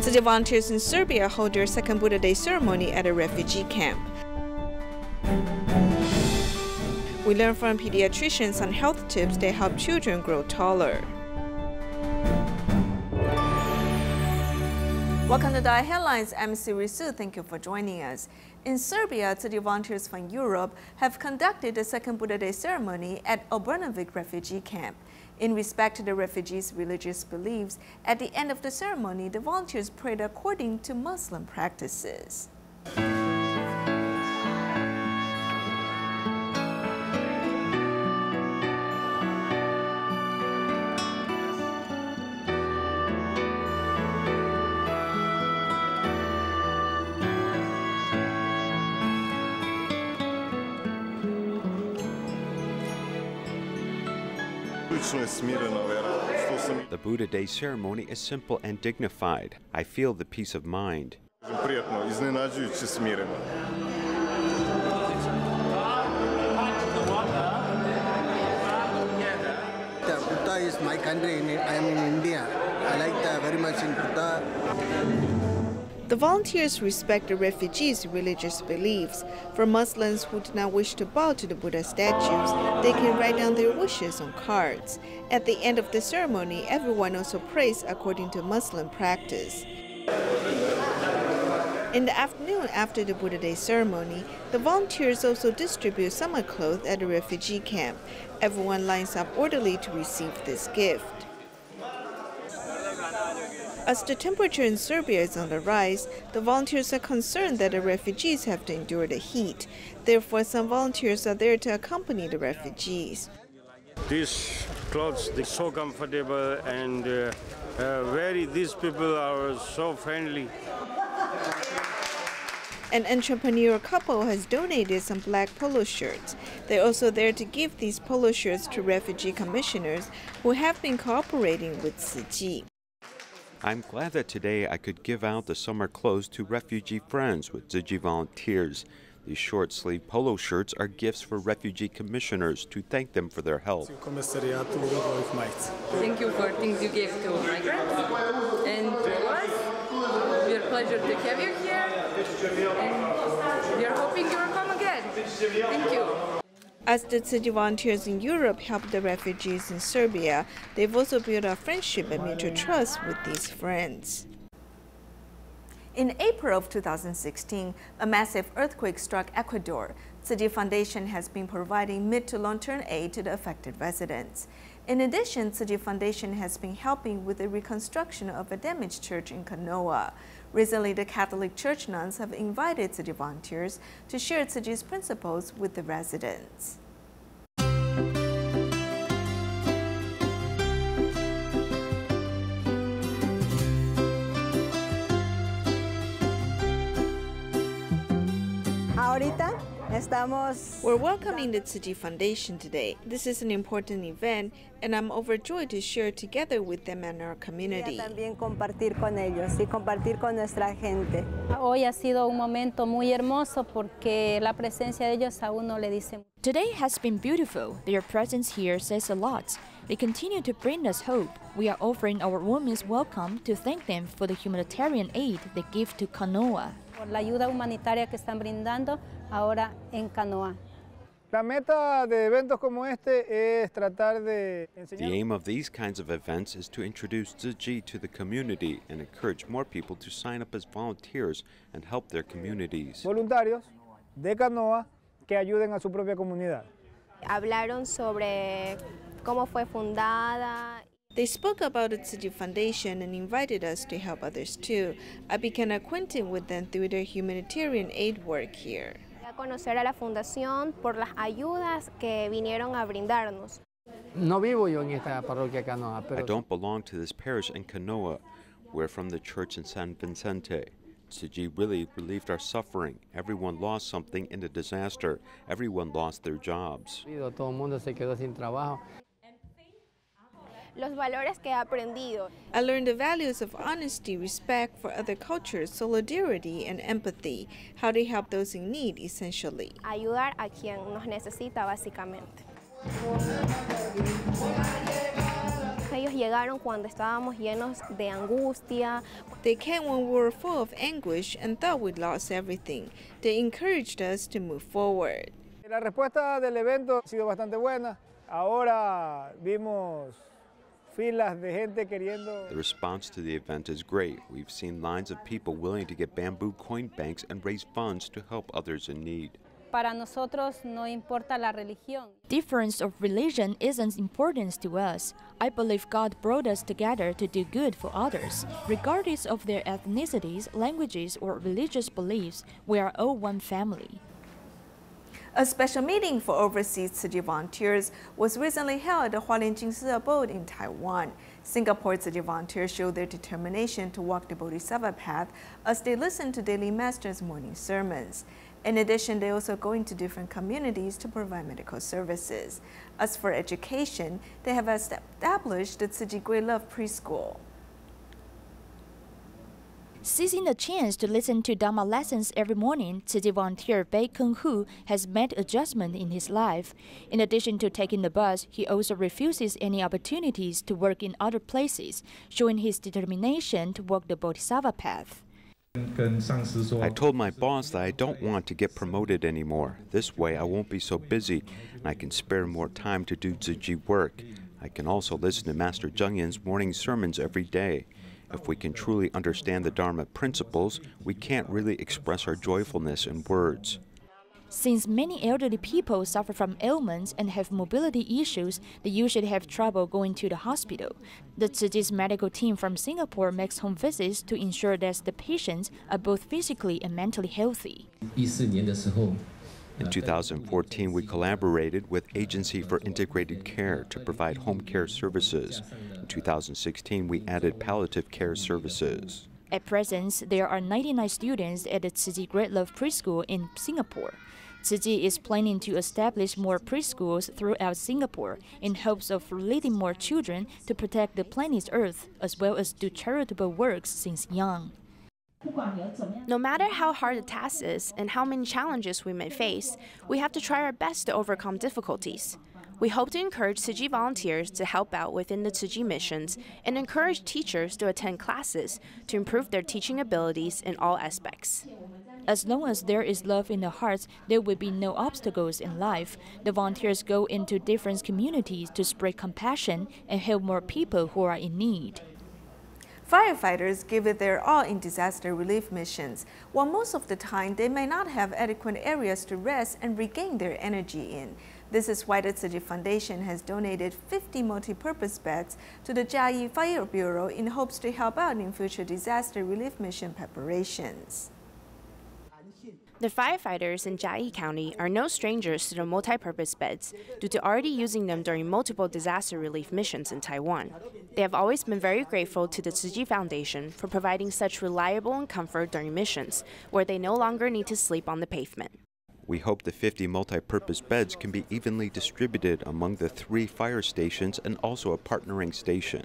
Tzu volunteers in Serbia hold their second Buddha Day ceremony at a refugee camp. We learn from pediatricians on health tips that help children grow taller. Welcome to DaAi Headlines. I'm Suji. Thank you for joining us. In Serbia, Tzu volunteers from Europe have conducted the second Buddha Day ceremony at Obrenović refugee camp. In respect to the refugees' religious beliefs, at the end of the ceremony, the volunteers prayed according to Muslim practices. The Buddha Day ceremony is simple and dignified. I feel the peace of mind. The Buddha is my country. I am in India. I like that very much in Buddha. The volunteers respect the refugees' religious beliefs. For Muslims who do not wish to bow to the Buddha statues, they can write down their wishes on cards. At the end of the ceremony, everyone also prays according to Muslim practice. In the afternoon after the Buddha Day ceremony, the volunteers also distribute summer clothes at the refugee camp. Everyone lines up orderly to receive this gift. As the temperature in Serbia is on the rise, the volunteers are concerned that the refugees have to endure the heat. Therefore, some volunteers are there to accompany the refugees. These clothes are so comfortable and these people are so friendly. An entrepreneurial couple has donated some black polo shirts. They're also there to give these polo shirts to refugee commissioners who have been cooperating with Tzu Chi. I'm glad that today I could give out the summer clothes to refugee friends with Suji volunteers. These short-sleeve polo shirts are gifts for refugee commissioners to thank them for their help. Thank you for things you gave to migrants and to us. We're pleasure to have you here, and we're hoping you will come again. Thank you. As the Tzu volunteers in Europe help the refugees in Serbia, they've also built a friendship and mutual trust with these friends. In April of 2016, a massive earthquake struck Ecuador. Tzu Foundation has been providing mid to long-term aid to the affected residents. In addition, Tzu Foundation has been helping with the reconstruction of a damaged church in Canoa. Recently, the Catholic Church nuns have invited Tzu volunteers to share Tzu's principles with the residents. We're welcoming the Tzu Foundation today. This is an important event, and I'm overjoyed to share together with them and our community. También compartir con ellos y compartir con nuestra gente. Hoy ha sido un momento muy hermoso porque la presencia de ellos a uno le dice. Today has been beautiful. Their presence here says a lot. They continue to bring us hope. We are offering our warmest welcome to thank them for the humanitarian aid they give to Canoa. Por la ayuda humanitaria que están brindando ahora en Canoa. La meta de eventos como este es tratar de enseñar. The aim of these kinds of events is to introduce Tzu Chi to the community and encourage more people to sign up as volunteers and help their communities. Voluntarios de Canoa que ayuden a su propia comunidad. Hablaron sobre cómo fue fundada. They spoke about the Tzu Foundation and invited us to help others too. I became acquainted with them through their humanitarian aid work here. A conocer a la fundación por las ayudas que vinieron a brindarnos. No vivo yo en esta parroquia Canoa, pero I don't belong to this parish in Canoa. We're from the church in San Vicente. Tzu Chi really relieved our suffering. Everyone lost something in the disaster. Everyone lost their jobs. todo el mundo se quedó sin trabajo. Los valores que he aprendido. I learned the values of honesty, respect for other cultures, solidarity, and empathy, how to help those in need, essentially. Ayudar a quien nos necesita, básicamente. Ellos llegaron cuando estábamos llenos de angustia. They came when we were full of anguish and thought we'd lost everything. They encouraged us to move forward. La respuesta del evento ha sido bastante buena. Ahora vimos filas de gente queriendo. The response to the event is great. We've seen lines of people willing to get bamboo coin banks and raise funds to help others in need. Para nosotros no importa la religión. Difference of religion isn't important to us. I believe God brought us together to do good for others. Regardless of their ethnicities, languages, or religious beliefs, we are all one family. A special meeting for overseas Tzu Chi volunteers was recently held at the Hualien Jingsi abode in Taiwan. Singapore Tzu Chi volunteers showed their determination to walk the Bodhisattva path as they listened to daily masters' morning sermons. In addition, they also go into different communities to provide medical services. As for education, they have established the Tzu Chi Great Love Preschool. Seizing the chance to listen to Dharma lessons every morning, Tzu Chi volunteer Bei Keng Hu has made adjustment in his life. In addition to taking the bus, he also refuses any opportunities to work in other places, showing his determination to walk the Bodhisattva path. I told my boss that I don't want to get promoted anymore. This way I won't be so busy, and I can spare more time to do Tzu Chi work. I can also listen to Master Zheng Yin's morning sermons every day. If we can truly understand the Dharma principles, we can't really express our joyfulness in words. Since many elderly people suffer from ailments and have mobility issues, they usually have trouble going to the hospital. The Tzu Chi's medical team from Singapore makes home visits to ensure that the patients are both physically and mentally healthy. In 2014, we collaborated with Agency for Integrated Care to provide home care services. In 2016, we added palliative care services. At present, there are 99 students at the Tzu Chi Great Love Preschool in Singapore. Tzu Chi is planning to establish more preschools throughout Singapore in hopes of leading more children to protect the planet's Earth, as well as do charitable works since young. No matter how hard the task is and how many challenges we may face, we have to try our best to overcome difficulties. We hope to encourage Tzu Chi volunteers to help out within the Tzu Chi missions and encourage teachers to attend classes to improve their teaching abilities in all aspects. As long as there is love in the hearts, there will be no obstacles in life. The volunteers go into different communities to spread compassion and help more people who are in need. Firefighters give it their all in disaster relief missions, while most of the time they may not have adequate areas to rest and regain their energy in. This is why the Tzu Chi Foundation has donated 50 multi-purpose beds to the DaAi Fire Bureau in hopes to help out in future disaster relief mission preparations. The firefighters in Chiayi County are no strangers to the multi-purpose beds due to already using them during multiple disaster relief missions in Taiwan. They have always been very grateful to the Tzu Chi Foundation for providing such reliable and comfort during missions where they no longer need to sleep on the pavement. We hope the 50 multi-purpose beds can be evenly distributed among the 3 fire stations and also a partnering station.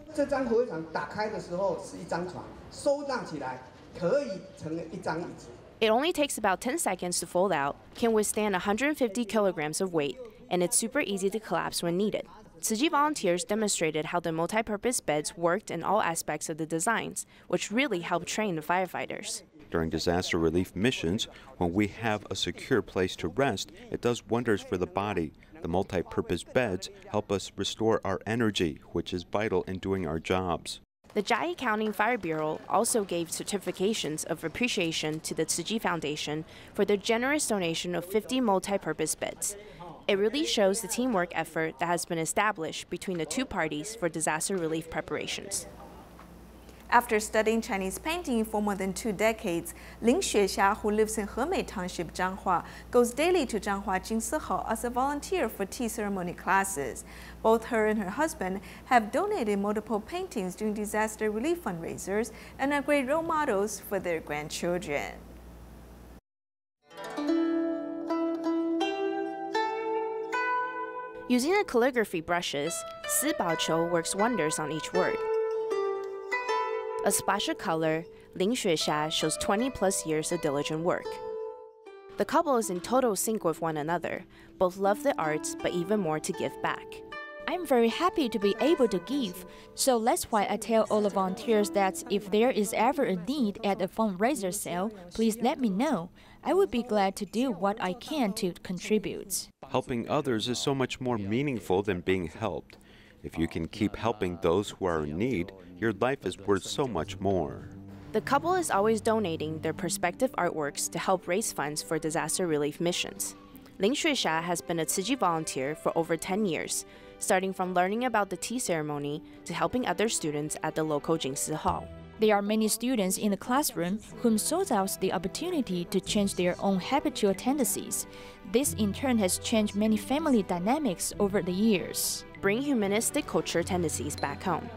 It only takes about 10 seconds to fold out, can withstand 150 kilograms of weight, and it's super easy to collapse when needed. Tzu Chi volunteers demonstrated how the multi-purpose beds worked in all aspects of the designs, which really helped train the firefighters. During disaster relief missions, when we have a secure place to rest, it does wonders for the body. The multi-purpose beds help us restore our energy, which is vital in doing our jobs. The Chiayi County Fire Bureau also gave certifications of appreciation to the Tzu Chi Foundation for their generous donation of 50 multi-purpose beds. It really shows the teamwork effort that has been established between the two parties for disaster relief preparations. After studying Chinese painting for more than 2 decades, Ling Xuexia, who lives in Hemei Township, Zhanghua, goes daily to Zhanghua Jingsi as a volunteer for tea ceremony classes. Both her and her husband have donated multiple paintings during disaster relief fundraisers and are great role models for their grandchildren. Using the calligraphy brushes, Si Baoqiu works wonders on each word. A splash of color, Ling Xuexia shows 20+ years of diligent work. The couple is in total sync with one another. Both love the arts, but even more to give back. I'm very happy to be able to give. So that's why I tell all the volunteers that if there is ever a need at a fundraiser sale, please let me know. I would be glad to do what I can to contribute. Helping others is so much more meaningful than being helped. If you can keep helping those who are in need, your life is worth so much more. The couple is always donating their perspective artworks to help raise funds for disaster relief missions. Ling Xuexia has been a Tzu Chi volunteer for over 10 years, starting from learning about the tea ceremony to helping other students at the local Jingsi Hall. There are many students in the classroom whom sought out the opportunity to change their own habitual tendencies. This in turn has changed many family dynamics over the years. Bring humanistic culture tendencies back home.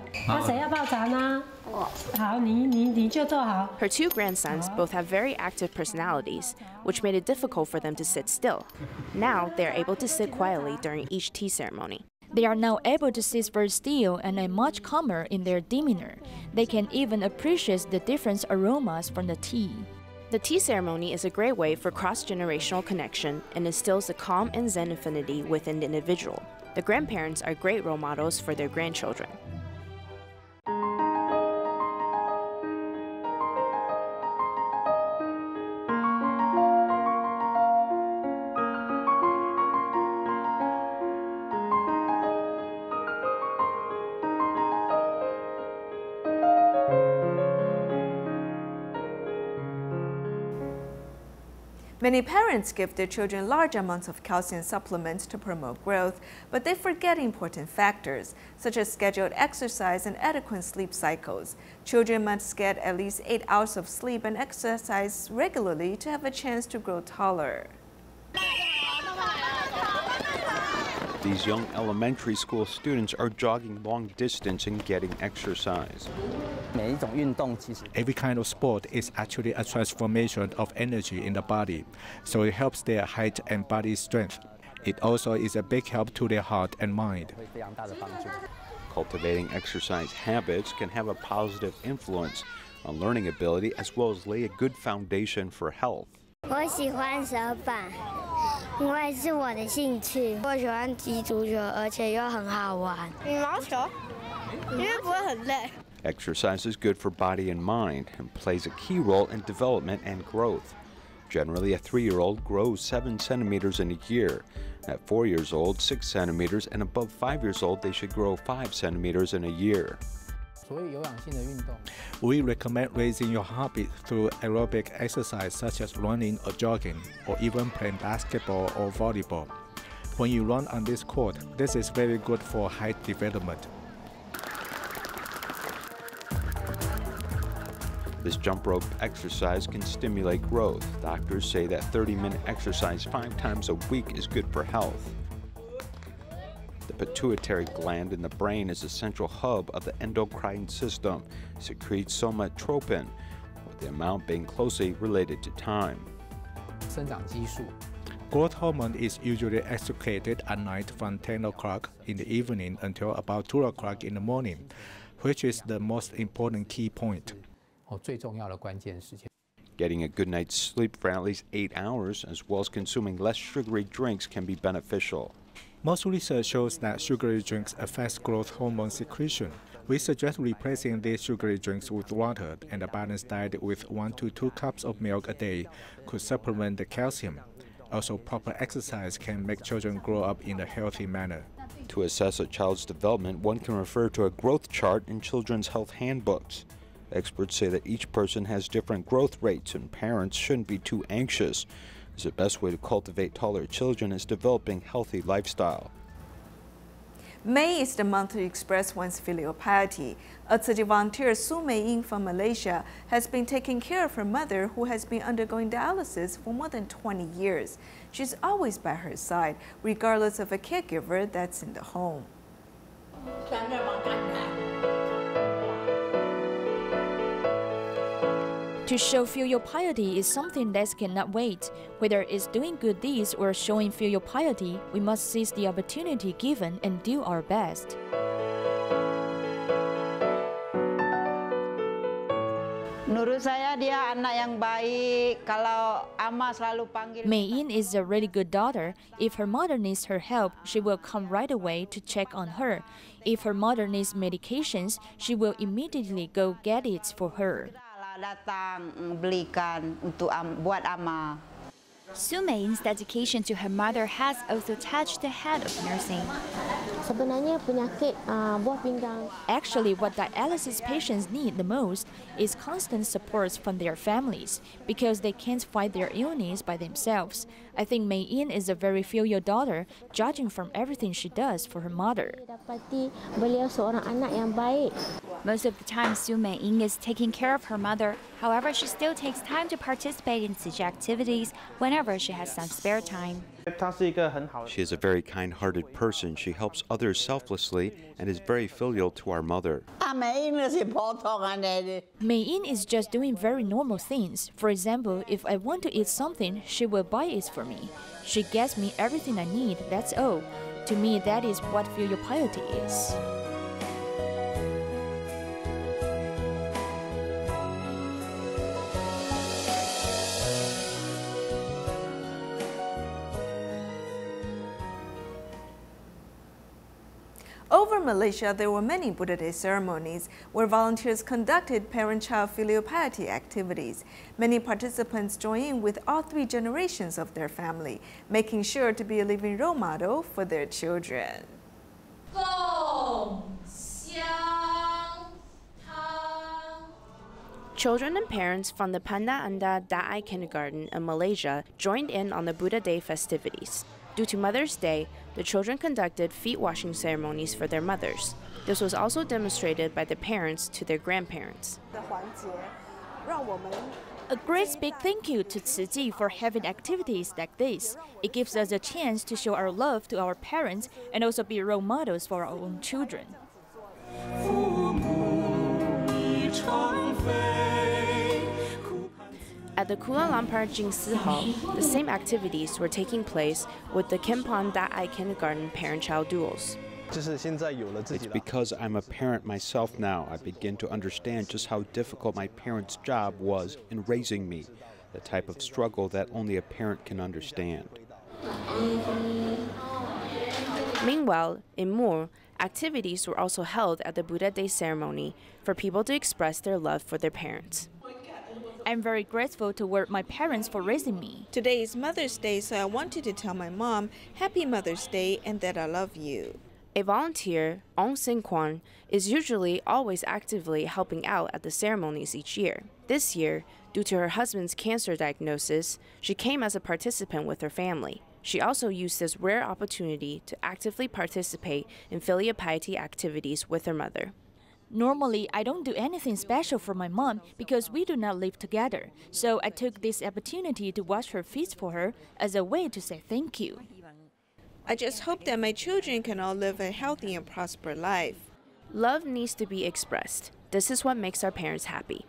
Her two grandsons both have very active personalities, which made it difficult for them to sit still. Now they are able to sit quietly during each tea ceremony. They are now able to sit very still and are much calmer in their demeanor. They can even appreciate the different aromas from the tea. The tea ceremony is a great way for cross-generational connection and instills a calm and zen affinity within the individual. The grandparents are great role models for their grandchildren. Many parents give their children large amounts of calcium supplements to promote growth, but they forget important factors, such as scheduled exercise and adequate sleep cycles. Children must get at least 8 hours of sleep and exercise regularly to have a chance to grow taller. These young elementary school students are jogging long distance and getting exercise. Every kind of sport is actually a transformation of energy in the body, so it helps their height and body strength. It also is a big help to their heart and mind. Cultivating exercise habits can have a positive influence on learning ability as well as lay a good foundation for health. 我喜欢手板，因为是我的兴趣。我喜欢踢足球，而且又很好玩。羽毛球，因为不会很累。 Exercise is good for body and mind and plays a key role in development and growth. Generally, a 3-year-old grows 7 centimeters in a year. At 4 years old, 6 centimeters, and above 5 years old, they should grow 5 centimeters in a year. We recommend raising your heartbeat through aerobic exercise such as running or jogging, or even playing basketball or volleyball. When you run on this court, this is very good for height development. This jump rope exercise can stimulate growth. Doctors say that 30-minute exercise 5 times a week is good for health. The pituitary gland in the brain is the central hub of the endocrine system. It secretes somatotropin, with the amount being closely related to time. Growth hormone is usually excreted at night from 10 o'clock in the evening until about 2 o'clock in the morning, which is the most important key point. Getting a good night's sleep for at least 8 hours, as well as consuming less sugary drinks, can be beneficial. Most research shows that sugary drinks affect growth hormone secretion. We suggest replacing these sugary drinks with water, and a balanced diet with 1 to 2 cups of milk a day could supplement the calcium. Also, proper exercise can make children grow up in a healthy manner. To assess a child's development, one can refer to a growth chart in children's health handbooks. Experts say that each person has different growth rates, and parents shouldn't be too anxious, as the best way to cultivate taller children is developing healthy lifestyle. May is the month to express one's filial piety. A Tzu Chi volunteer, Su Mei-ying from Malaysia, has been taking care of her mother, who has been undergoing dialysis for more than 20 years. She's always by her side, regardless of a caregiver that's in the home. To show filial piety is something that cannot wait. Whether it's doing good deeds or showing filial piety, we must seize the opportunity given and do our best. Menurut saya dia anak yang baik. Kalau ama selalu panggil. Mei-yin is a really good daughter. If her mother needs her help, she will come right away to check on her. If her mother needs medications, she will immediately go get it for her. Datang belikan untuk buat ama. Su Mei-yin's dedication to her mother has also touched the head of nursing. Sebenarnya penyakit buah pinggang. Actually, what dialysis patients need the most is constant support from their families because they can't fight their illness by themselves. I think Mei-yin is a very filial daughter, judging from everything she does for her mother. Dapati beliau seorang anak yang baik. Most of the time, Su Mei-yin is taking care of her mother. However, she still takes time to participate in Tzu Chi activities whenever she has some spare time. She is a very kind-hearted person. She helps others selflessly and is very filial to our mother. Mei-yin is just doing very normal things. For example, if I want to eat something, she will buy it for me. She gets me everything I need, that's all. To me, that is what filial piety is. Over Malaysia, there were many Buddha Day ceremonies where volunteers conducted parent-child filial piety activities. Many participants joined in with all three generations of their family, making sure to be a living role model for their children. Children and parents from the Panda Anda DaAi Kindergarten in Malaysia joined in on the Buddha Day festivities. Due to Mother's Day, the children conducted feet washing ceremonies for their mothers. This was also demonstrated by the parents to their grandparents. A great big thank you to Tzu Chi for having activities like this. It gives us a chance to show our love to our parents and also be role models for our own children. At the Kuala Lumpur Jingsi Hall, the same activities were taking place with the Kempon DaAi Kindergarten parent-child duels. It's because I'm a parent myself now. I begin to understand just how difficult my parents' job was in raising me, the type of struggle that only a parent can understand. Meanwhile, in Moore, activities were also held at the Buddha Day ceremony for people to express their love for their parents. I'm very grateful toward my parents for raising me. Today is Mother's Day, so I wanted to tell my mom Happy Mother's Day and that I love you. A volunteer, Ong Sin Kwan, is usually always actively helping out at the ceremonies each year. This year, due to her husband's cancer diagnosis, she came as a participant with her family. She also used this rare opportunity to actively participate in filial piety activities with her mother. Normally, I don't do anything special for my mom because we do not live together. So I took this opportunity to wash her feet for her as a way to say thank you. I just hope that my children can all live a healthy and prosperous life. Love needs to be expressed. This is what makes our parents happy.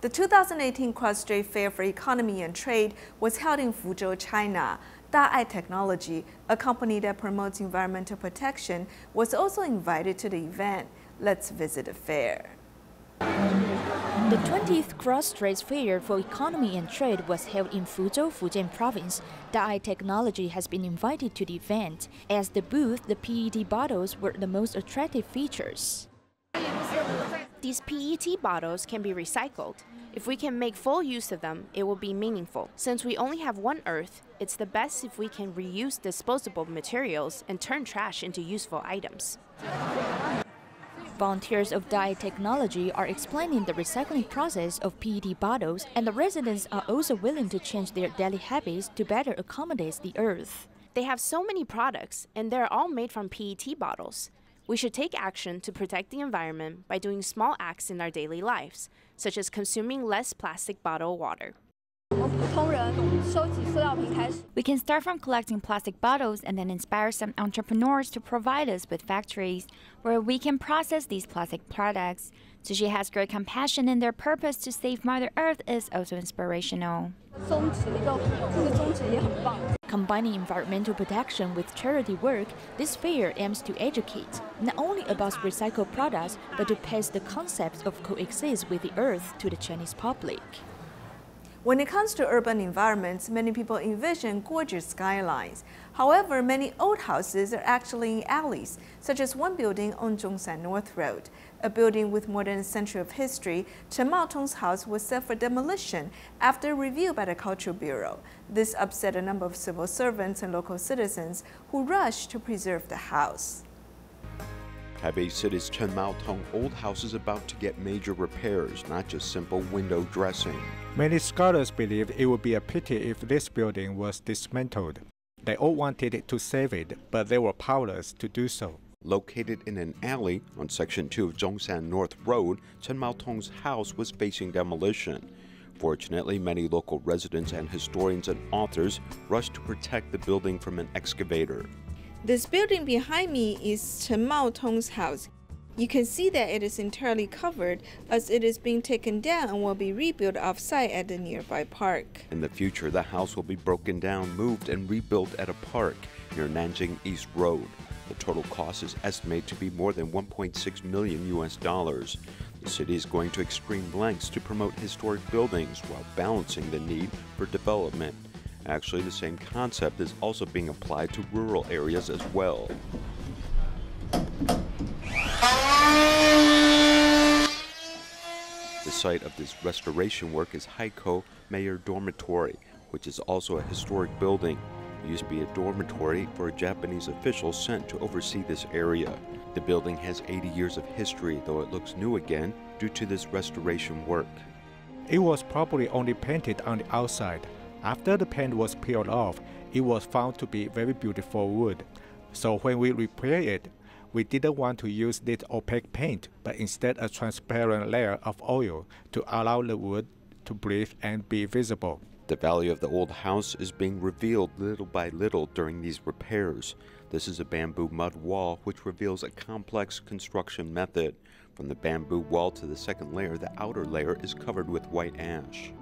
The 2018 Cross-Strait Fair for Economy and Trade was held in Fuzhou, China. DaAi Technology, a company that promotes environmental protection, was also invited to the event. Let's visit the fair. The 20th Cross-Strait Fair for Economy and Trade was held in Fuzhou, Fujian Province. DaAi Technology has been invited to the event. As the booth, the PET bottles were the most attractive features. These PET bottles can be recycled. If we can make full use of them, it will be meaningful. Since we only have one Earth, it's the best if we can reuse disposable materials and turn trash into useful items. Volunteers of DaAi Technology are explaining the recycling process of PET bottles, and the residents are also willing to change their daily habits to better accommodate the Earth. They have so many products, and they're all made from PET bottles. We should take action to protect the environment by doing small acts in our daily lives, such as consuming less plastic bottled water. We can start from collecting plastic bottles and then inspire some entrepreneurs to provide us with factories where we can process these plastic products. Suji has great compassion, and their purpose to save Mother Earth is also inspirational. Combining environmental protection with charity work, this fair aims to educate, not only about recycled products, but to pass the concept of coexist with the earth to the Chinese public. When it comes to urban environments, many people envision gorgeous skylines. However, many old houses are actually in alleys, such as one building on Zhongshan North Road. A building with more than a century of history, Chen Maotong's house was set for demolition after a review by the Cultural Bureau. This upset a number of civil servants and local citizens who rushed to preserve the house. Taipei City's Chen Maotong old house is about to get major repairs, not just simple window dressing. Many scholars believe it would be a pity if this building was dismantled. They all wanted to save it, but they were powerless to do so. Located in an alley on Section 2 of Zhongshan North Road, Chen Maotong's house was facing demolition. Fortunately, many local residents and historians and authors rushed to protect the building from an excavator. This building behind me is Chen Maotong's house. You can see that it is entirely covered as it is being taken down and will be rebuilt off-site at the nearby park. In the future, the house will be broken down, moved, and rebuilt at a park near Nanjing East Road. The total cost is estimated to be more than $1.6 million. The city is going to extreme lengths to promote historic buildings while balancing the need for development. Actually, the same concept is also being applied to rural areas as well. The site of this restoration work is Haikou Mayor Dormitory, which is also a historic building. It used to be a dormitory for Japanese officials sent to oversee this area. The building has 80 years of history, though it looks new again due to this restoration work. It was probably only painted on the outside. After the paint was peeled off, it was found to be very beautiful wood. So when we repaired it, we didn't want to use this opaque paint, but instead a transparent layer of oil to allow the wood to breathe and be visible. The value of the old house is being revealed little by little during these repairs. This is a bamboo mud wall which reveals a complex construction method. From the bamboo wall to the second layer, the outer layer is covered with white ash.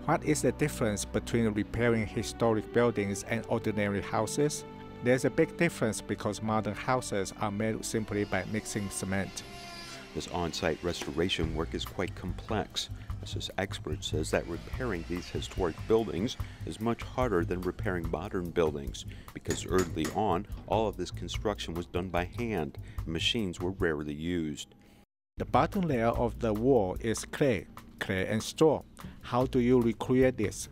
What is the difference between repairing historic buildings and ordinary houses? There's a big difference because modern houses are made simply by mixing cement. This on-site restoration work is quite complex. This expert says that repairing these historic buildings is much harder than repairing modern buildings because early on, all of this construction was done by hand and machines were rarely used. The bottom layer of the wall is clay and straw. How do you recreate this?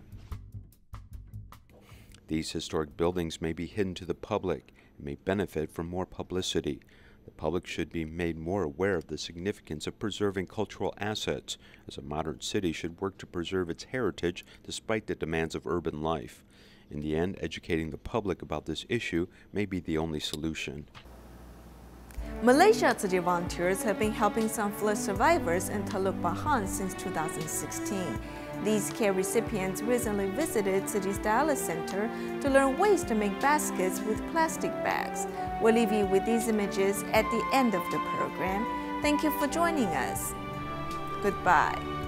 These historic buildings may be hidden to the public and may benefit from more publicity. The public should be made more aware of the significance of preserving cultural assets, as a modern city should work to preserve its heritage despite the demands of urban life. In the end, educating the public about this issue may be the only solution. Malaysia Tzu Chi volunteers have been helping some flood survivors in Teluk Bahan since 2016. These care recipients recently visited Tzu Chi's dialysis center to learn ways to make baskets with plastic bags. We'll leave you with these images at the end of the program. Thank you for joining us. Goodbye.